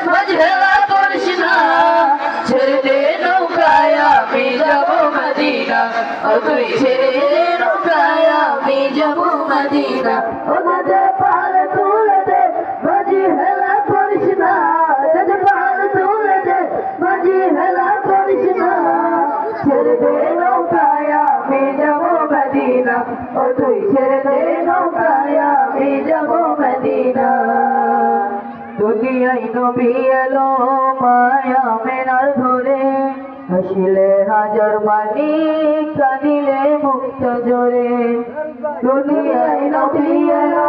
মাঝ হেলা করিস না ছেড়ে দে নৌকায় আমি যাব মদিনা ও তুই ছেড়ে দে নৌকায় আমি যাব মদিনা ও দাদা পাল তুলে দে মাঝি হেলা করিস না দাদা পাল তুলে দে মাঝি হেলা করিস না ছেড়ে দে নৌকায় আমি যাব মদিনা ও তুই ছেড়ে দে নৌকায় আমি যাব মদিনা দুনিয়ায় নবী এলো মায়া মেনার ধরে হাসিলে হাজার মানি কাঁদিলে মুক্ত জোরে দুনিয়ায় নবী এলো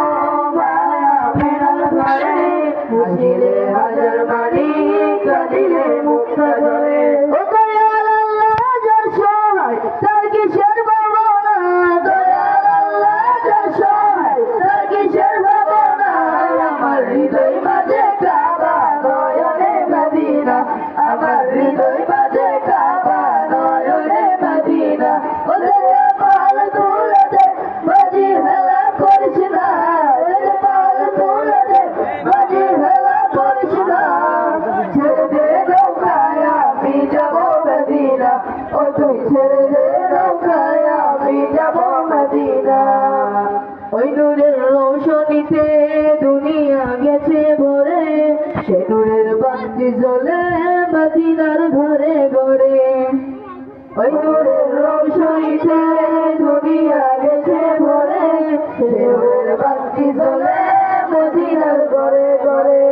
মায়া মেনার ধরে হাসিলে হাজার মানি কাঁদিলে মুক্ত জোরে ও দয়াল আল্লাহ যার সহায় তার কিসের ভাবনা দয়াল আল্লাহ যার সহায় তার কিসের ভাবনা আমার হৃদয় মাঝে কাবা নয়নে মদিনা আমার হৃদয় মাঝে কাবা নয়নে মদিনা ও রে পাল তুলে দে মাঝি হেলা করিস না রে পাল তুলে দে মাঝি হেলা করিস না ছেড়ে দে নৌকায় আমি যাব মদিনা ও তুই ছেড়ে দে নৌকায় আমি যাব মদিনা ওই নূরের রৌশনীতে দুনিয়া গেছে ভরে সে নূরের বাতি জ্বলে মদিনার ঘরে ঘরে ওই নূরের রৌশনীতে দুনিয়া গেছে ভরে সে নূরের বাতি জ্বলে মদিনার ঘরে ঘরে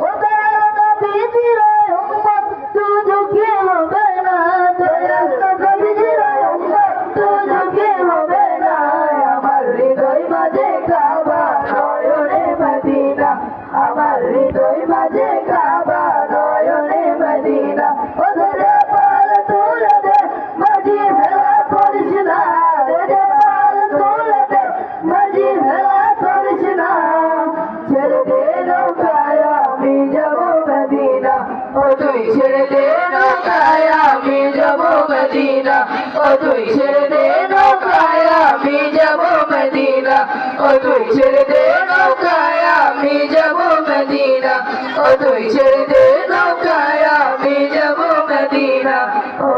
ও দয়াল নবীজির উম্মত দুজকে হবে না দয়াল নবীজির উম্মত দুজকে হবে না আমার হৃদয় মাঝে কাবা নয়নে মদিনা আমার হৃদয় মাঝে কাবা নয়নে মদিনা ও রে পাল তুলে দে মাঝি হেলা করিস না রে পাল তুলে দে মাঝি হেলা করিস না ছেড়ে দে নৌকায় আমি যাব মদিনা ও তুই ছেড়ে দে নৌকায় আমি যাব মদিনা ও তুই ছেড়ে দে নৌকায় আমি যাব মদিনা ও তুই ছেড়ে দে নৌকায় আমি যাব মদিনা ও তুই ছেড়ে দে নৌকায় আমি যাব মদিনা ও